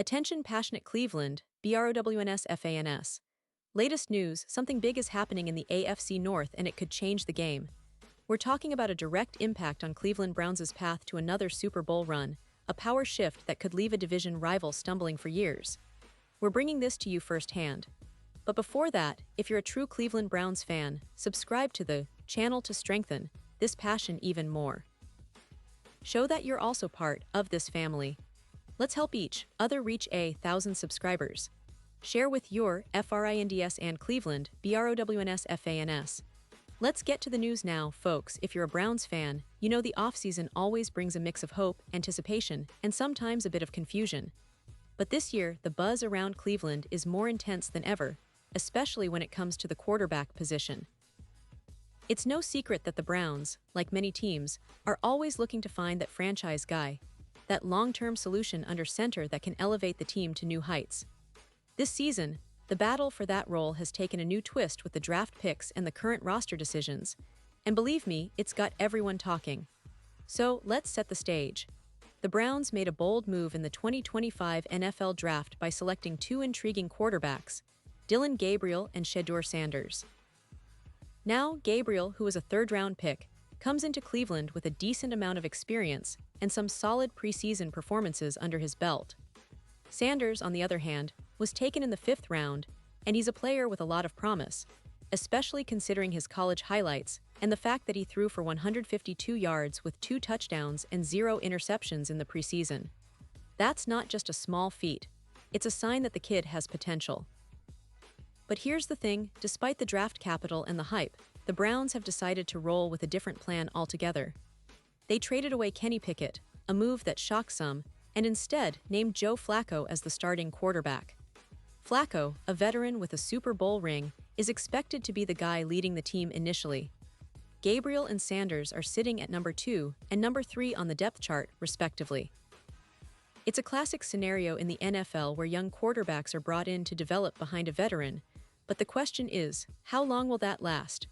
Attention passionate Cleveland, BROWNS. Latest news, something big is happening in the AFC North and it could change the game. We're talking about a direct impact on Cleveland Browns' path to another Super Bowl run, a power shift that could leave a division rival stumbling for years. We're bringing this to you firsthand. But before that, if you're a true Cleveland Browns fan, subscribe to the channel to strengthen this passion even more. Show that you're also part of this family. Let's help each other reach 1,000 subscribers. Share with your FRINDS and Cleveland, BROWNS. Let's get to the news now, folks. If you're a Browns fan, you know the offseason always brings a mix of hope, anticipation, and sometimes a bit of confusion. But this year, the buzz around Cleveland is more intense than ever, especially when it comes to the quarterback position. It's no secret that the Browns, like many teams, are always looking to find that franchise guy, that long-term solution under center that can elevate the team to new heights. This season, the battle for that role has taken a new twist with the draft picks and the current roster decisions, and believe me, it's got everyone talking. So, let's set the stage. The Browns made a bold move in the 2025 NFL Draft by selecting two intriguing quarterbacks, Dillon Gabriel and Shedeur Sanders. Now, Gabriel, who was a third-round pick, comes into Cleveland with a decent amount of experience and some solid preseason performances under his belt. Sanders, on the other hand, was taken in the 5th round, and he's a player with a lot of promise, especially considering his college highlights and the fact that he threw for 152 yards with 2 touchdowns and 0 interceptions in the preseason. That's not just a small feat, it's a sign that the kid has potential. But here's the thing, despite the draft capital and the hype, the Browns have decided to roll with a different plan altogether. They traded away Kenny Pickett, a move that shocked some, and instead named Joe Flacco as the starting quarterback. Flacco, a veteran with a Super Bowl ring, is expected to be the guy leading the team initially. Gabriel and Sanders are sitting at number 2 and number 3 on the depth chart, respectively. It's a classic scenario in the NFL where young quarterbacks are brought in to develop behind a veteran, but the question is, how long will that last?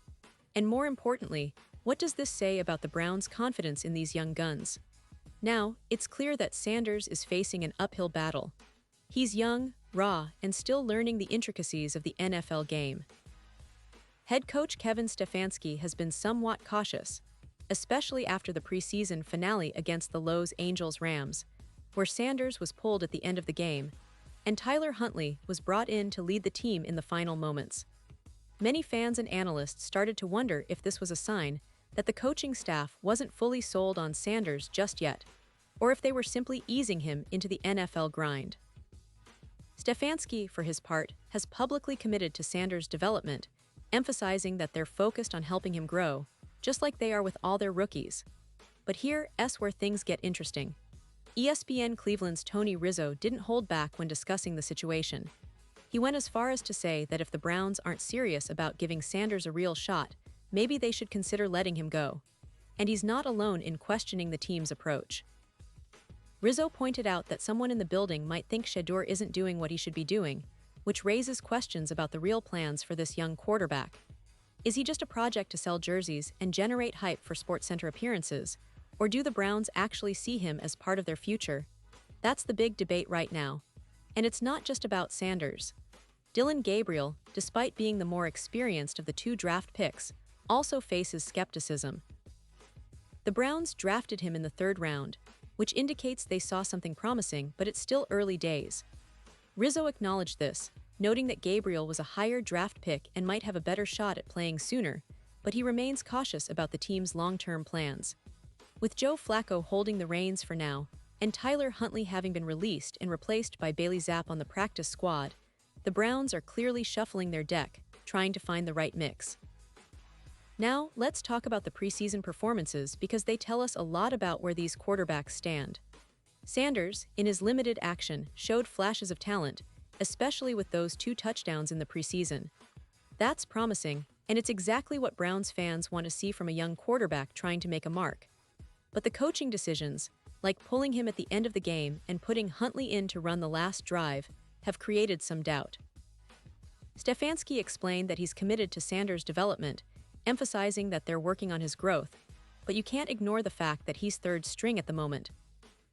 And more importantly, what does this say about the Browns' confidence in these young guns? Now, it's clear that Sanders is facing an uphill battle. He's young, raw, and still learning the intricacies of the NFL game. Head coach Kevin Stefanski has been somewhat cautious, especially after the preseason finale against the Los Angeles Rams, where Sanders was pulled at the end of the game, and Tyler Huntley was brought in to lead the team in the final moments. Many fans and analysts started to wonder if this was a sign that the coaching staff wasn't fully sold on Sanders just yet, or if they were simply easing him into the NFL grind. Stefanski, for his part, has publicly committed to Sanders' development, emphasizing that they're focused on helping him grow, just like they are with all their rookies. But here's where things get interesting. ESPN Cleveland's Tony Rizzo didn't hold back when discussing the situation. He went as far as to say that if the Browns aren't serious about giving Sanders a real shot, maybe they should consider letting him go. And he's not alone in questioning the team's approach. Rizzo pointed out that someone in the building might think Shedeur isn't doing what he should be doing, which raises questions about the real plans for this young quarterback. Is he just a project to sell jerseys and generate hype for SportsCenter appearances, or do the Browns actually see him as part of their future? That's the big debate right now. And it's not just about Sanders. Dillon Gabriel, despite being the more experienced of the 2 draft picks, also faces skepticism. The Browns drafted him in the 3rd round, which indicates they saw something promising, but it's still early days. Rizzo acknowledged this, noting that Gabriel was a higher draft pick and might have a better shot at playing sooner, but he remains cautious about the team's long-term plans. With Joe Flacco holding the reins for now, and Tyler Huntley having been released and replaced by Bailey Zapp on the practice squad, the Browns are clearly shuffling their deck, trying to find the right mix. Now, let's talk about the preseason performances because they tell us a lot about where these quarterbacks stand. Sanders, in his limited action, showed flashes of talent, especially with those 2 touchdowns in the preseason. That's promising, and it's exactly what Browns fans want to see from a young quarterback trying to make a mark. But the coaching decisions, like pulling him at the end of the game and putting Huntley in to run the last drive, have created some doubt. Stefanski explained that he's committed to Sanders' development, emphasizing that they're working on his growth, but you can't ignore the fact that he's 3rd string at the moment.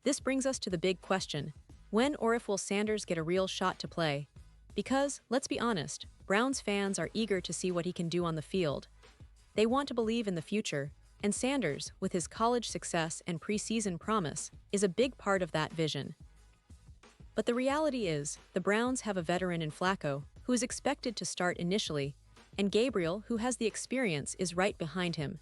This brings us to the big question: When or if will Sanders get a real shot to play? Because, let's be honest, Browns fans are eager to see what he can do on the field. They want to believe in the future, and Sanders, with his college success and preseason promise, is a big part of that vision. But the reality is, the Browns have a veteran in Flacco, who is expected to start initially, and Gabriel, who has the experience, is right behind him.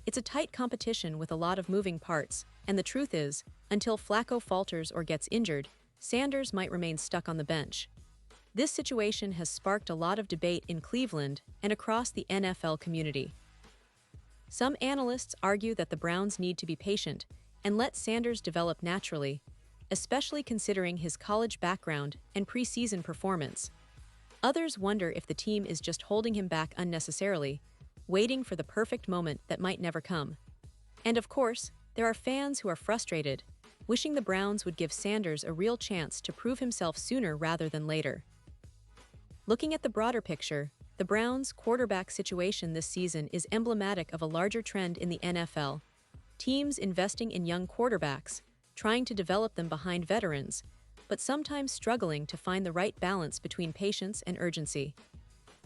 It's a tight competition with a lot of moving parts, and the truth is, until Flacco falters or gets injured, Sanders might remain stuck on the bench. This situation has sparked a lot of debate in Cleveland and across the NFL community. Some analysts argue that the Browns need to be patient and let Sanders develop naturally, especially considering his college background and preseason performance. Others wonder if the team is just holding him back unnecessarily, waiting for the perfect moment that might never come. And of course, there are fans who are frustrated, wishing the Browns would give Sanders a real chance to prove himself sooner rather than later. Looking at the broader picture, the Browns' quarterback situation this season is emblematic of a larger trend in the NFL. Teams investing in young quarterbacks, trying to develop them behind veterans, but sometimes struggling to find the right balance between patience and urgency.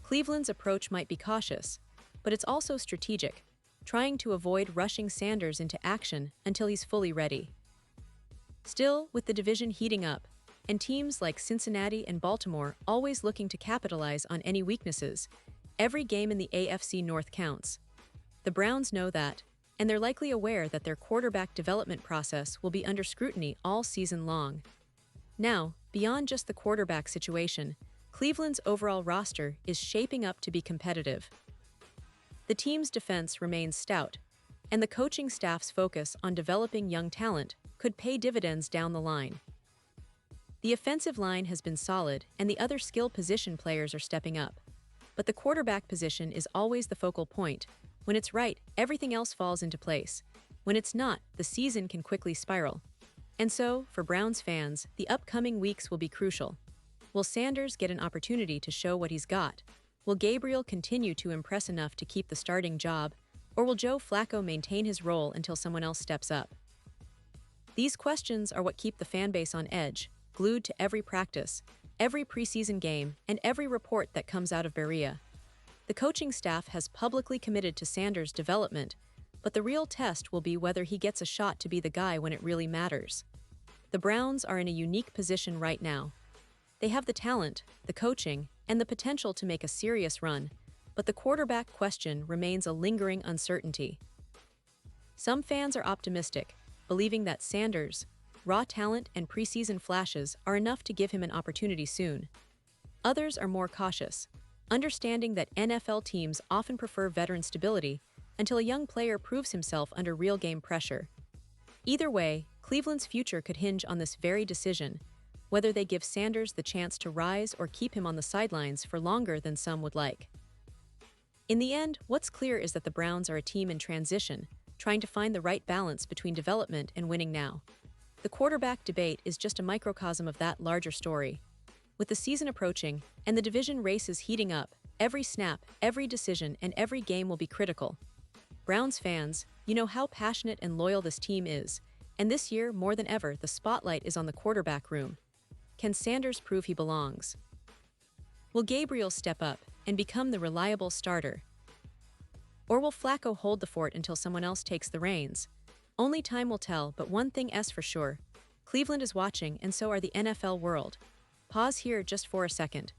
Cleveland's approach might be cautious, but it's also strategic, trying to avoid rushing Sanders into action until he's fully ready. Still, with the division heating up, and teams like Cincinnati and Baltimore always looking to capitalize on any weaknesses, every game in the AFC North counts. The Browns know that, and they're likely aware that their quarterback development process will be under scrutiny all season long. Now, beyond just the quarterback situation, Cleveland's overall roster is shaping up to be competitive. The team's defense remains stout, and the coaching staff's focus on developing young talent could pay dividends down the line. The offensive line has been solid, and the other skill position players are stepping up. But the quarterback position is always the focal point. When it's right, everything else falls into place. When it's not, the season can quickly spiral. And so, for Browns fans, the upcoming weeks will be crucial. Will Sanders get an opportunity to show what he's got? Will Gabriel continue to impress enough to keep the starting job? Or will Joe Flacco maintain his role until someone else steps up? These questions are what keep the fanbase on edge, glued to every practice, every preseason game, and every report that comes out of Berea. The coaching staff has publicly committed to Sanders' development, but the real test will be whether he gets a shot to be the guy when it really matters. The Browns are in a unique position right now. They have the talent, the coaching, and the potential to make a serious run, but the quarterback question remains a lingering uncertainty. Some fans are optimistic, believing that Sanders' raw talent and preseason flashes are enough to give him an opportunity soon. Others are more cautious, understanding that NFL teams often prefer veteran stability until a young player proves himself under real game pressure. Either way, Cleveland's future could hinge on this very decision, whether they give Sanders the chance to rise or keep him on the sidelines for longer than some would like. In the end, what's clear is that the Browns are a team in transition, trying to find the right balance between development and winning now. The quarterback debate is just a microcosm of that larger story. With the season approaching and the division races heating up, every snap, every decision, and every game will be critical. Browns fans, you know how passionate and loyal this team is, and this year, more than ever, the spotlight is on the quarterback room. Can Sanders prove he belongs? Will Gabriel step up and become the reliable starter? Or will Flacco hold the fort until someone else takes the reins? Only time will tell, but one thing is for sure. Cleveland is watching, and so are the NFL world. Pause here just for a second.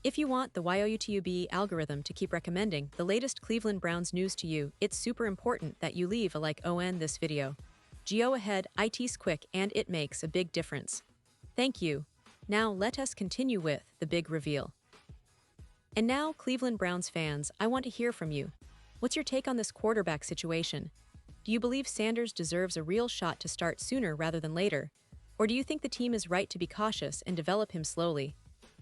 If you want the YouTube algorithm to keep recommending the latest Cleveland Browns news to you, it's super important that you leave a like on this video. Go ahead, it's quick and it makes a big difference. Thank you. Now let us continue with the big reveal. And now, Cleveland Browns fans, I want to hear from you. What's your take on this quarterback situation? Do you believe Sanders deserves a real shot to start sooner rather than later? Or do you think the team is right to be cautious and develop him slowly?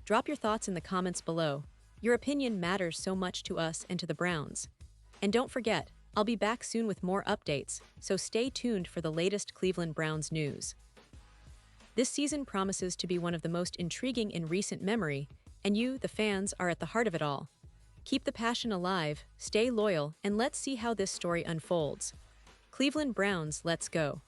Drop your thoughts in the comments below. Your opinion matters so much to us and to the Browns. And don't forget, I'll be back soon with more updates, so stay tuned for the latest Cleveland Browns news. This season promises to be one of the most intriguing in recent memory, and you, the fans, are at the heart of it all. Keep the passion alive, stay loyal, and let's see how this story unfolds. Cleveland Browns, let's go.